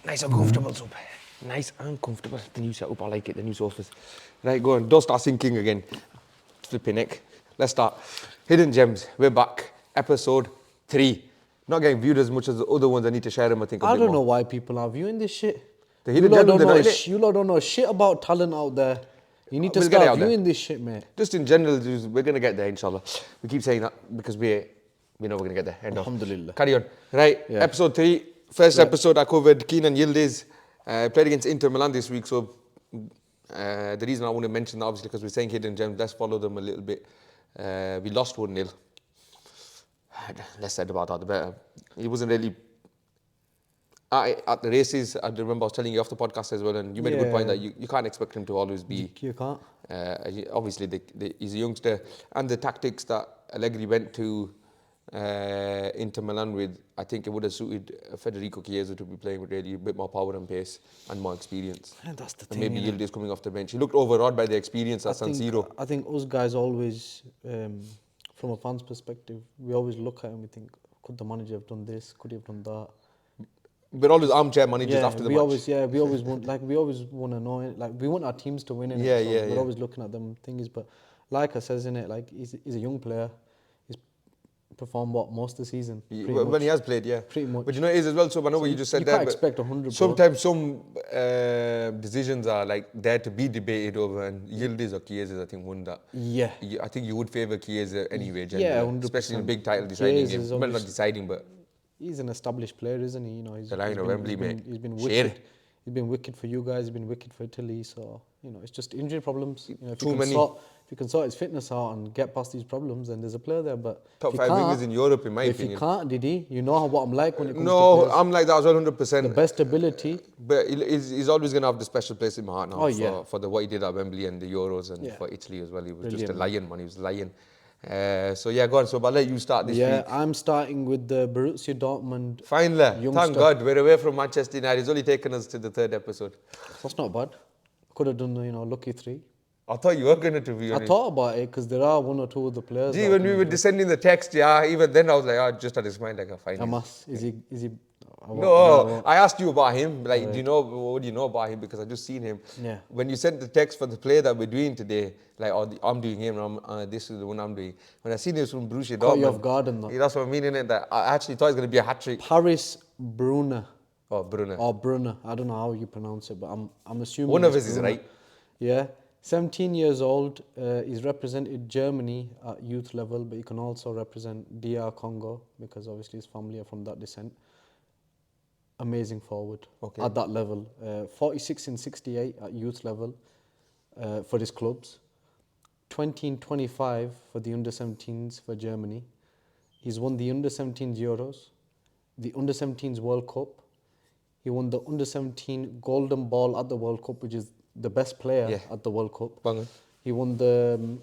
Nice and comfortable, sub. Nice and comfortable. The new setup, I like it, the new sofas. Right, go on. Don't start sinking again. Flipping neck. Let's start. Hidden Gems. We're back. Episode 3. Not getting viewed as much as the other ones. I need to share them, I think, a bit I don't more. know why people are viewing this shit. The You Hidden lot Gems, don't they're know not in it. you lot don't know shit about talent out there. You need to We'll get it out start there. viewing this shit, mate. Just in general, we're going to get there, inshallah. We keep saying that because we know we're going to get there. End of. Alhamdulillah. Carry on. Right, Yeah. episode 3. First episode I covered Keenan Yildiz. Played against Inter Milan this week, so the reason I want to mention that, obviously, because we're saying Hidden Gems, let's follow them a little bit. We lost 1-0. Less said about that, the better. He wasn't really at the races. I remember I was telling you off the podcast as well, and you made a good point that you can't expect him to always be. You can't. Obviously, he's a youngster, and the tactics that Allegri went to Inter Milan with, I think it would have suited Federico Chiesa to be playing with really a bit more power and pace and more experience. And that's the And thing. maybe innit? Yildiz coming off the bench. He looked overawed by the experience at San Siro. I think us guys always, from a fan's perspective, we always look at him and we think, could the manager have done this? Could he have done that? We're always armchair managers after the match. We always want to know it. Like, we want our teams to win. We're always looking at them things. But like I says in it, like he's a young player. He's performed most of the season. When he has played, yeah. Pretty much. But you know, it is as well. So I know what you just said you there. can't but expect 100. Sometimes some decisions are like there to be debated over, and Yildiz or Chiesa, I think, won that. Yeah. I think you would favour Chiesa anyway, generally. Yeah, 100%. Especially in a big title deciding Chiesa is game. Well, not deciding, but he's an established player, isn't he? You know, the line of Wembley, mate. He's been Share. wicked. He's been wicked for you guys. He's been wicked for Italy. So you know, it's just injury problems. You know, if you can sort his fitness out and get past these problems, then there's a player there. But top 5 wingers in Europe, in my if opinion. If he can't, Didi, you know what I'm like when it comes to No, players. I'm like that as well, 100%. The best ability. But he's always going to have the special place in my heart now for what he did at Wembley and the Euros and for Italy as well. He was just a lion, man. He was a lion. So yeah, go on. So I'll let you start this week. Yeah, I'm starting with the Borussia Dortmund. Finally, youngster. Thank God, we're away from Manchester United. It's only taken us to the 3rd episode. That's not bad. Could have done, lucky 3. I thought you were going to be honest. I thought about it because there are 1 or 2 of the players. Gee, when we were sending the text, even then I was like, I just had his mind like a fine. Hamas, is he? No, I asked you about him. Like, what do you know about him? Because I just seen him. Yeah. When you sent the text for the play that we're doing today, like, I'm doing him, and this is the one I'm doing. When I seen this from Borussia Dortmund, Caught you off guard and that. That's what I mean, innit? That I actually thought it was going to be a hat-trick. Paris Brunner. Oh, Brunner. Or Brunner. I don't know how you pronounce it, but I'm assuming one of us Brunner. is right. Yeah. 17 years old. He's represented Germany at youth level, but he can also represent DR Congo because obviously his family are from that descent. Amazing forward at that level. 46 in 68 at youth level for his clubs. 20 in 25 for the under-17s for Germany. He's won the under-17s Euros, the under-17s World Cup. He won the under-17 Golden Ball at the World Cup, which is the best player at the World Cup. Bang. He won the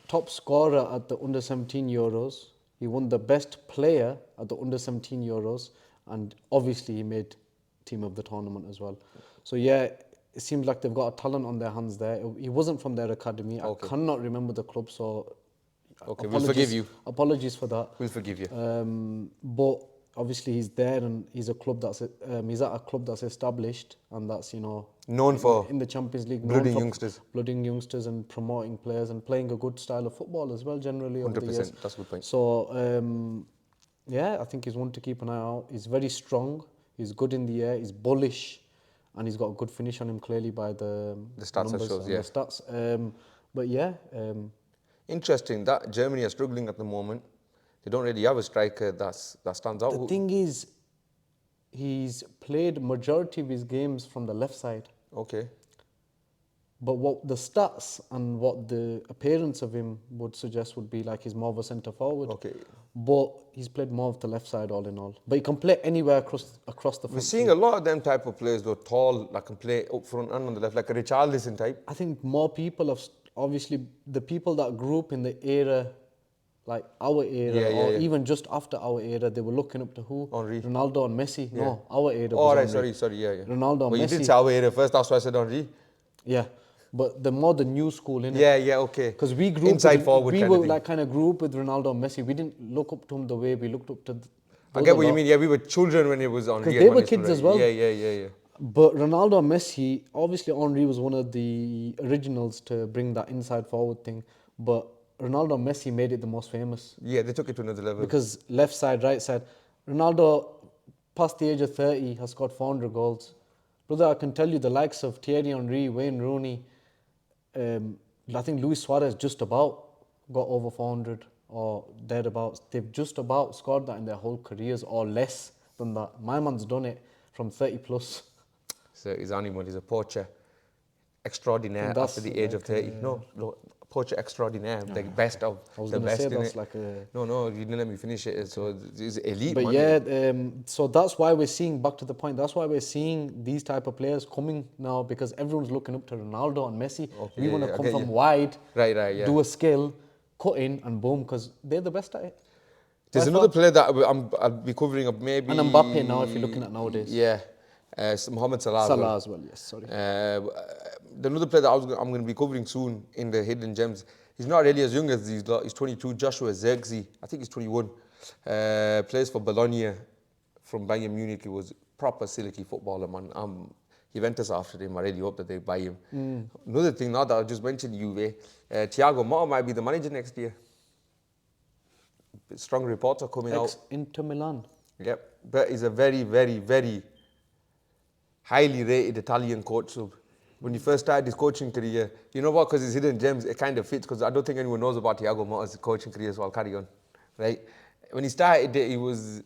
top scorer at the under-17 Euros. He won the best player at the under-17 Euros. And obviously he made team of the tournament as well. So yeah, it seems like they've got a talent on their hands there. He wasn't from their academy. I cannot remember the club, so we'll forgive you. Apologies for that. We'll forgive you. But obviously he's there, and he's a club that's he's at a club that's established, and that's known for in the Champions League, blooding youngsters and promoting players and playing a good style of football as well. Generally, 100%. That's a good point. So I think he's one to keep an eye out. He's very strong. He's good in the air. He's bullish, and he's got a good finish on him clearly by the stats numbers shows, and the stats. But yeah. Interesting that Germany are struggling at the moment. They don't really have a striker that stands out. The thing is, he's played majority of his games from the left side. Okay. But what the stats and what the appearance of him would suggest would be like he's more of a centre forward. Okay. But he's played more of the left side all in all. But he can play anywhere across the front. We're seeing a lot of them type of players, though, tall, that can play up front and on the left, like a Richarlison type. I think more people have, obviously, the people that grew up in the era, like our era, even just after our era, they were looking up to who? Henry. Ronaldo and Messi. Yeah. No, our era was Oh, right, Henry. sorry, yeah. Ronaldo and Messi. You did say our era first, that's why I said Henry. Yeah. But the more the new school, innit? Yeah, okay. Because we grew inside up forward we kind were of thing. like kind of grew up with Ronaldo and Messi. We didn't look up to him the way we looked up to I get what you mean. Yeah, we were children when it was on. Because they were kids as well. Yeah. But Ronaldo and Messi, obviously Henry was one of the originals to bring that inside forward thing. But Ronaldo and Messi made it the most famous. Yeah, they took it to another level. Because left side, right side. Ronaldo, past the age of 30, has scored 400 goals. Brother, I can tell you the likes of Thierry Henry, Wayne Rooney, I think Luis Suarez just about got over 400 or thereabouts. They've just about scored that in their whole careers or less than that. My man's done it from 30 plus. So he's animal. He's a poacher extraordinaire after the age of 30. No, poacher extraordinaire. The best of I was the going to best. say that's like a... No, you didn't let me finish it. So he's elite. But man. yeah, so that's why we're seeing, back to the point, that's why we're seeing these type of players coming now, because everyone's looking up to Ronaldo and Messi. Okay, We want to I come get from you. wide, Right, yeah. do a skill, cut in and boom, because they're the best at it. There's another player that I'll be covering up maybe. And Mbappe now, if you're looking at nowadays. Yeah, Mohamed Salah. Salah as well, yes, sorry. The another player that I'm going to be covering soon in the hidden gems. He's not really as young as these lot. He's 22. Joshua Zirkzee. I think he's 21. Plays for Bologna from Bayern Munich. He was proper silky footballer, man. Juventus after him. I really hope that they buy him. Another thing now that I just mentioned, Juve. Thiago Motta might be the manager next year. Strong reports are coming out. Inter Milan. Yep, but he's a very, very, very highly rated Italian coach. So when he first started his coaching career, you know what? Because he's hidden gems, it kind of fits. Because I don't think anyone knows about Thiago Motta's coaching career, so I'll carry on. Right? When he started it, he was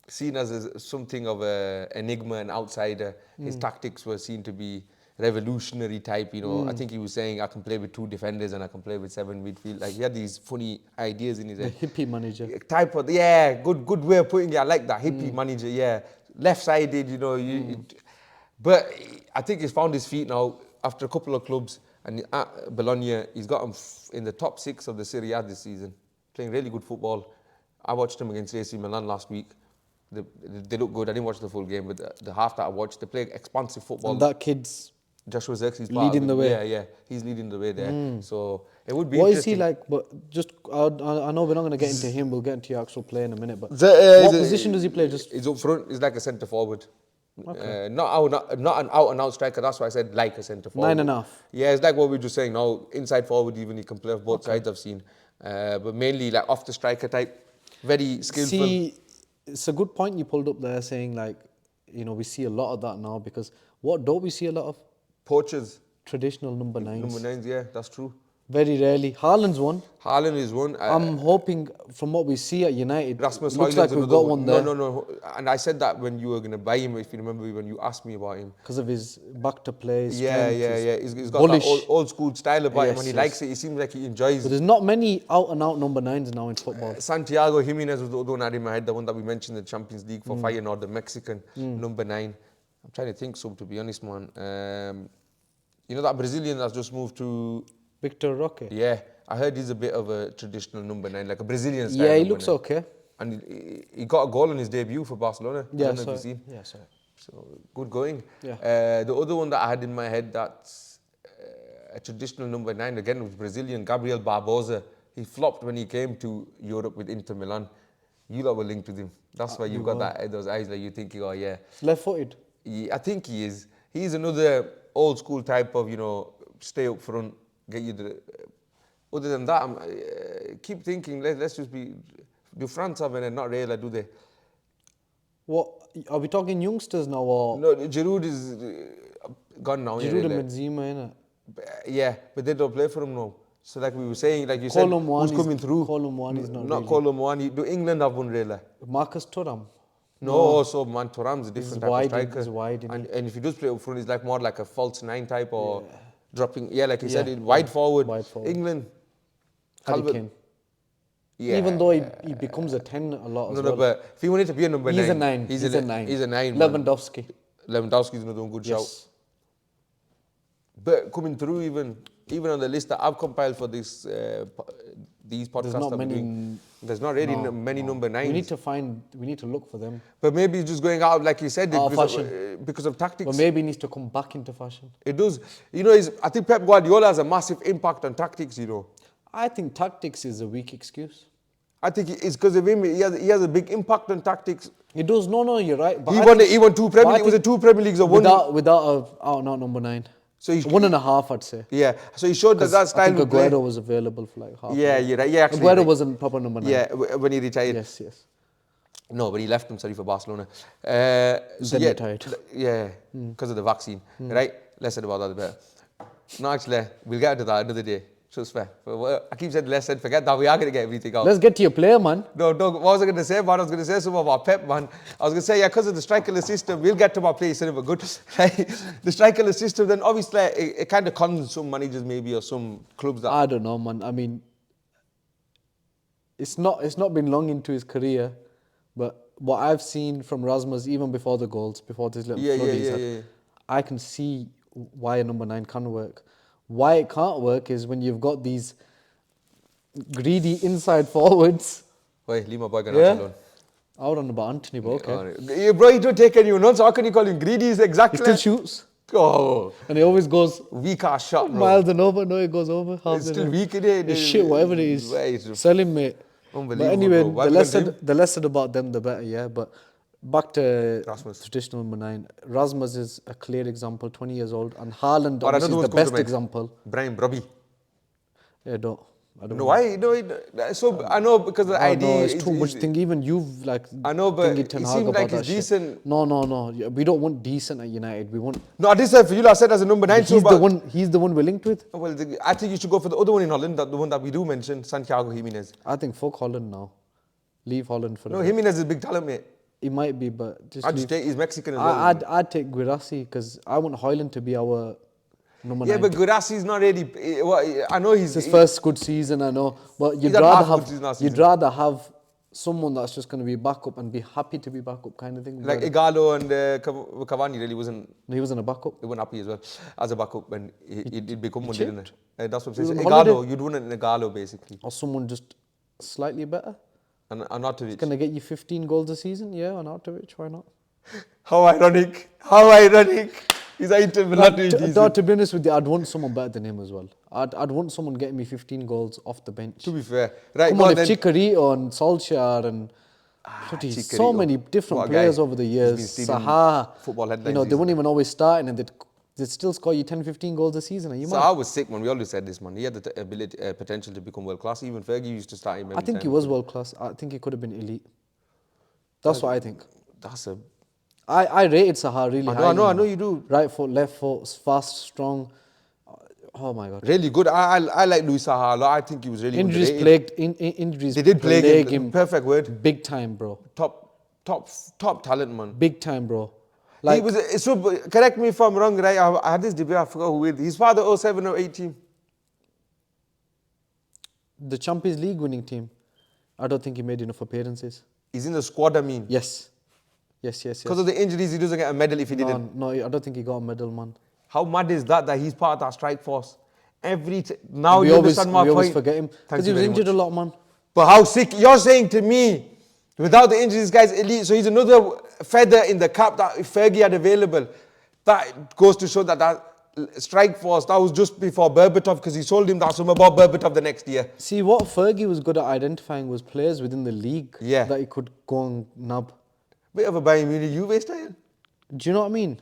seen as something of an enigma, an outsider. His tactics were seen to be revolutionary type, you know. I think he was saying I can play with 2 defenders and I can play with 7 midfield. Like he had these funny ideas in his head. The hippie manager. Type of, yeah, good way of putting it. I like that hippie manager. Yeah, left-sided, you know. But I think he's found his feet now after a couple of clubs, and at Bologna he's got him in the top 6 of the Serie A this season, playing really good football. I watched him against AC Milan last week. They look good. I didn't watch the full game, but the half that I watched, they play expansive football. And that kid's Joshua Zirkzee's leading the way. Yeah, he's leading the way there. So it would be what is interesting. he like? But just, I know we're not going to get into him. We'll get into your actual play in a minute. But what he's position does he play? Just he's up front. He's like a centre forward. Okay. Not an out and out striker. That's why I said like a centre forward. 9.5. Yeah, it's like what we were just saying now. Inside forward, even he can play off both sides. I've seen, but mainly like off the striker type. Very skillful. See, it's a good point you pulled up there, saying like, you know, we see a lot of that now, because what don't we see a lot of? Poachers. Traditional number 9s. Number 9s, yeah, that's true. Very rarely. Haaland's one. Haaland is one. I'm hoping, from what we see at United, Rasmus looks Højlund's like we've another got one there. No. And I said that when you were going to buy him, if you remember when you asked me about him. Because of his back to play. Yeah. He's got bullish. that old school style about him, Yes, and he yes. likes it. He seems like he enjoys But it. there's not many out and out number 9s now in football. Santiago Jimenez was the other one I had in my head, the one that we mentioned in the Champions League for Feyenoord, the Mexican, number 9. I'm trying to think some, to be honest, man. You know that Brazilian that's just moved to... Victor Roque. Yeah, I heard he's a bit of a traditional number 9, like a Brazilian style. Yeah, he number looks 9. okay. And he got a goal in his debut for Barcelona. I don't know if you've seen. Yeah, sorry. So, good going. Yeah. The other one that I had in my head that's a traditional number 9, again, was Brazilian, Gabriel Barbosa. He flopped when he came to Europe with Inter Milan. You lot were linked with him. That's why you've got those eyes like you thinking, oh yeah. Left-footed. I think he is. He's another old school type of, you know, stay up front, get you the... Other than that, keep thinking, let's just be... Do France have any? Not really, do they? What, are we talking youngsters now, or? No, Giroud is gone now. Giroud and Benzema, innit? Yeah, but they don't play for him now. So like we were saying, like you said, who's coming through? Colomwani's not really. Colomwani. Do England have one really? Marcus Thuram. No, so man, Thuram's a different type of striker. He's wide, and if he does play up front, he's like more like a false 9 type or dropping. Yeah, like you said, wide forward. England. Harry Kane. Yeah. Even though he becomes a 10 a lot as well. No, but if he wanted to be a number 9. He's a 9. He's a 9. He's a 9. Lewandowski. Lewandowski's another one good shout. But coming through even on the list that I've compiled for this these podcasts, there's not really many number 9s. We need to look for them. But maybe it's just going out, like you said, because of tactics. But maybe it needs to come back into fashion. It does. You know, I think Pep Guardiola has a massive impact on tactics, you know. I think tactics is a weak excuse. I think it's because of him. He has a big impact on tactics. He does. No, you're right. But He won two Premier League. It was a two Premier Leagues or one. Without a out and out number 9. So 1.5, I'd say. Yeah. So he showed that style. I think of play. Aguero was available for like half. Yeah, you're right. Yeah, actually. Aguero right. wasn't proper number 9. Yeah, when he retired. Yes, yes. No, but he left him, sorry, for Barcelona. Then retired. Yeah, because of the vaccine. Right? Less said about that, the better. No, actually, we'll get into that another day. Trust me. I keep saying less said, forget that. We are going to get everything out. Let's get to your player, man. No, what was I going to say, man? I was going to say something about Pep, man. I was going to say, yeah, because of the strikerless system, we'll get to my play, instead of a good. The strikerless system, then obviously it kind of cons some managers maybe or some clubs that. I don't know, man. I mean, it's not been long into his career, but what I've seen from Rasmus, even before the goals, before this little flood I can see why a number 9 can work. Why it can't work is when you've got these greedy inside forwards. Wait, leave my boy alone. I don't know about Anthony, but okay. Yeah, bro, he don't take anyone on, so how can you call him greedy? He's exactly. He still shoots. Oh. And he always goes weak ass shot, bro. Miles and over. No, it goes over. It's still weak, innit? It's shit, whatever it is. Sell him, mate. Unbelievable. But anyway, bro. the less said about them, the better, yeah. But back to Rasmus. Traditional number 9. Rasmus is a clear example, 20 years old. And Haaland obviously is the best example. Brian Brobby. Yeah, I don't no, know. why? No, so I know because the idea. No, it's too much thing. Even you've like. I know, but it seems like he's decent. No. We don't want decent at United. We want. No, I did say for you. I said as a number 9. He's the one we're linked with. Well, I think you should go for the other one in Holland. The one that we do mention, Santiago Jimenez. I think fuck Holland now. Leave Holland for. No, Jimenez is a big talent, mate. He might be, but just. He's Mexican as well. I'd take Guirassy because I want Højlund to be our. Number 9. Yeah, but Guirassy's not really. I know he's his first good season. I know, but you'd rather have someone that's just going to be backup and be happy to be backup, kind of thing. Like Igalo and Cavani really wasn't. No, he wasn't a backup. He wasn't happy as well as a backup when he'd become one, didn't it? That's what I'm saying. Igalo, you'd win it in Igalo basically. Or someone just slightly better. And Arnautovic. It's going to get you 15 goals a season. Yeah, Arnautovic, why not? How ironic! How ironic! He's Inter Milan. To be honest with you, I'd want someone better than him as well. I'd want someone getting me 15 goals off the bench. To be fair, right? Come on, if Chicharito and Solskjaer and so many different players over the years, Saha, football headlines. They weren't even always starting, and they'd still score you 10, 15 goals a season. Saha was sick, man. We always said this, man. He had the ability, potential to become world class. Even Fergie used to start him. I think he was world class. I think he could have been elite. That's what I think. I rated Saha really high. I know you do. Right foot, left foot, fast, strong. Oh my God. Really good. I like Luis Saha a lot. I think he was really injuries underrated. Injuries. They did plague him. Perfect word. Big time, bro. Top talent, man. Big time, bro. He was. So correct me if I'm wrong, right? I had this debate. I forgot who it. His father 07 or 8 team. The Champions League winning team. I don't think he made enough appearances. He's in the squad, I mean. Yes. Because of the injuries, he doesn't get a medal if he didn't. No, I don't think he got a medal, man. How mad is that he's part of that strike force? Now you understand my point. We always forget him. Because he was injured a lot, man. But how sick? You're saying to me, without the injuries, this guy's elite. So he's another feather in the cap that Fergie had available. That goes to show that strike force, that was just before Berbatov, because he told him that something about Berbatov the next year. See, what Fergie was good at identifying was players within the league that he could go and nab. Bit of a Bayern Munich Juve style. Do you know what I mean?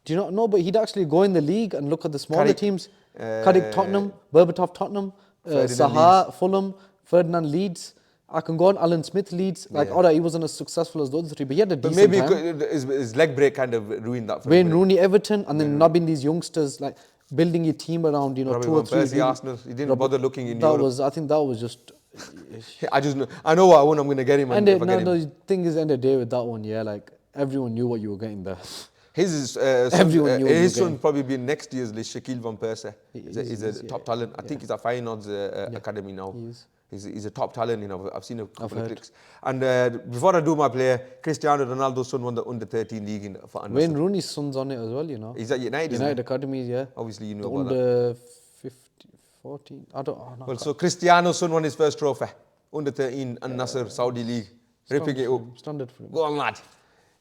Do you not know? But he'd actually go in the league and look at the smaller teams. Cardiff, Tottenham, Berbatov, Tottenham, Saha, Fulham, Ferdinand, Leeds. I can go on Alan Smith, Leeds. Alright, he wasn't as successful as those three, but he had a decent time. Maybe his leg break kind of ruined that for Wayne Rooney, Everton, and then nabbing these youngsters, like building your team around, 2 or 3. Arsenal. He didn't bother looking in Europe. I think that was just... I know what one I'm going to get him. The thing is, end of the day with that one, everyone knew what you were getting there. His son probably be next year's list, Shaquille Van Persie. He's a top talent. I think he's at Feyenoord's academy now. He's a top talent, I've seen a couple of clicks. And before I do my player, Cristiano Ronaldo's son won the under-13 league for Anderson. Wayne Rooney's son's on it as well, He's at United Academies, yeah. Obviously, you know about that. Under 14, I don't know. Well, so Cristiano's son won his first trophy. Under-13 and Nasser, Saudi League. Ripping it up. Standard for him. Go on, lad.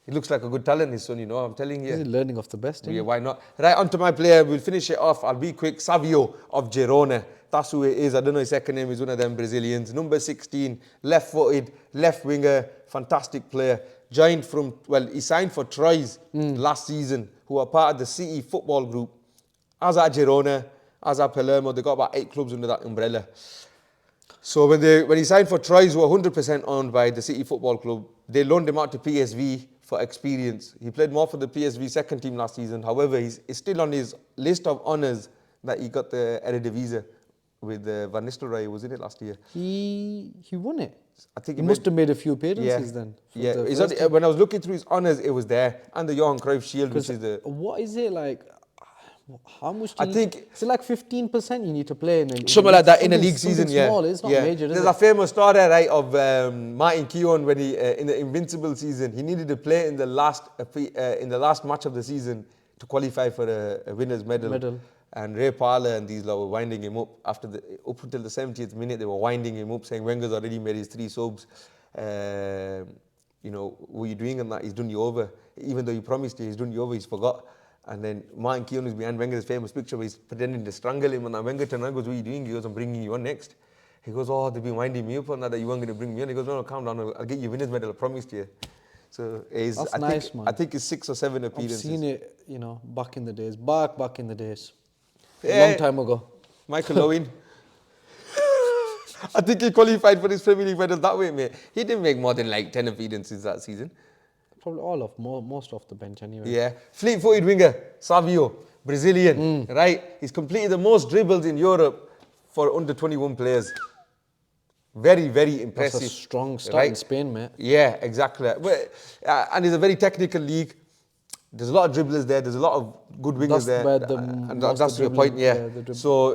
He looks like a good talent, his son, I'm telling you. He's learning off the best, Yeah, isn't why not? Right, on to my player. We'll finish it off. I'll be quick. Savio of Girona. That's who it is. I don't know his second name. He's one of them Brazilians. Number 16, left-footed, left winger, fantastic player. He signed for Troyes last season, who are part of the City football group. As at Girona, as at Palermo, they got about 8 clubs under that umbrella. So when he signed for Troyes, who were 100% owned by the City Football Club, they loaned him out to PSV for experience. He played more for the PSV second team last season. However, he's still on his list of honours that he got the Eredivisie with Van Nistelrooy, wasn't it, last year? He won it. I think He must have made a few appearances yeah, then. Yeah, when I was looking through his honours, it was there. And the Johan Cruyff Shield, which is the... What is it like? How much do I think... Is it like 15% you need to play in a Something like that in a league season, yeah. Small, it's not major, There's a famous story, right, of Martin Keown when he, in the Invincible season, he needed to play in the last match of the season to qualify for a winner's medal. And Ray Parlour and these lot were winding him up up until the 70th minute. They were winding him up, saying Wenger's already made his 3 subs. What are you doing on that? He's done you over. Even though he promised you, he's done you over. He's forgot. And then Martin Keown was behind Wenger's famous picture where he's pretending to strangle him. And then Wenger turned around and goes, what are you doing? He goes, I'm bringing you on next. He goes, oh, they've been winding me up on that you weren't going to bring me on. He goes, no, calm down. I'll get you winner's medal. I promised you. So I think it's 6 or 7 appearances. I've seen it, back in the days. Back in the days. A long time ago. Michael Owen. I think he qualified for his Premier League medal that way, mate. He didn't make more than like 10 appearances that season. Probably most off the bench anyway. Yeah. Fleet-footed winger, Savio, Brazilian, right? He's completed the most dribbles in Europe for under 21 players. Very, very impressive. That's a strong start in Spain, mate. Yeah, exactly. And it's a very technical league. There's a lot of dribblers there. There's a lot of good wingers there. And that's your point, yeah. So,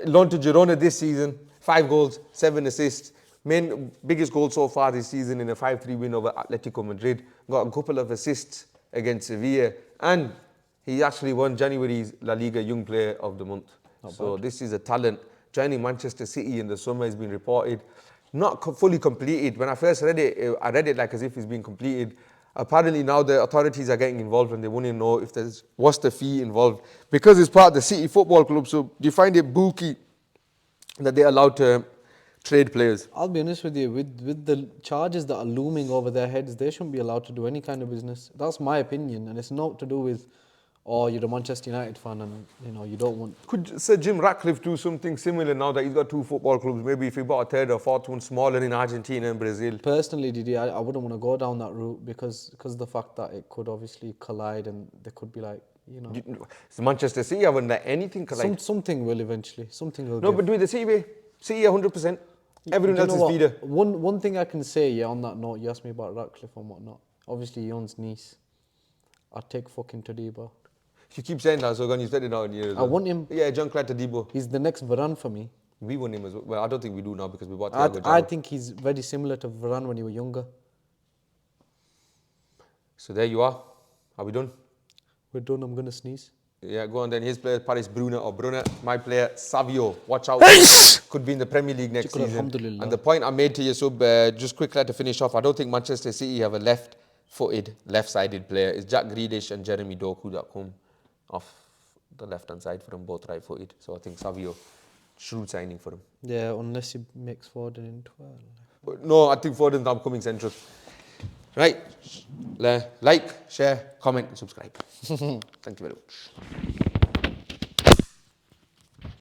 loaned to Girona this season. 5 goals, 7 assists. Biggest goal so far this season in a 5-3 win over Atletico Madrid. Got a couple of assists against Sevilla. And he actually won January's La Liga Young Player of the Month. This is a talent. Joining Manchester City in the summer has been reported. Not fully completed. When I first read it, I read it like as if it's been completed. Apparently now the authorities are getting involved and they want to know if what's the fee involved. Because it's part of the City Football Club, so do you find it booky that they're allowed to trade players? I'll be honest with you, with the charges that are looming over their heads, they shouldn't be allowed to do any kind of business. That's my opinion, and it's not to do with, you're a Manchester United fan and you don't want... Could Sir Jim Ratcliffe do something similar now that he's got 2 football clubs? Maybe if he bought a 3rd or 4th one smaller in Argentina and Brazil. Personally, Didi, I wouldn't want to go down that route because of the fact that it could obviously collide and there could be like, Manchester City haven't let anything collide. Something will eventually. Something will. No, but do the City 100%. Everyone else is feeder. One thing I can say, on that note, you asked me about Ratcliffe and whatnot. Obviously, he owns Nice. I'd take fucking Todibo. You keep saying that, so you said it now in years. I want him. Yeah, Jean-Claude Todibo. He's the next Varane for me. We want him as well. Well, I don't think we do now because we bought Thiago Jota. I think he's very similar to Varane when he was younger. So there you are. Are we done? We're done. I'm going to sneeze. Yeah, go on then. His player, Paris Brunner. My player, Savio. Watch out. Could be in the Premier League next season. And the point I made to you, just quickly to finish off, I don't think Manchester City have a left-footed, left-sided player. It's Jack Grealish and Jeremy Doku that come off the left-hand side for them, both right-footed. So I think Savio, shrewd signing for him. Yeah, unless he makes Foden into No, I think Foden's now coming central. Right. Like, share, comment and subscribe. Thank you very much.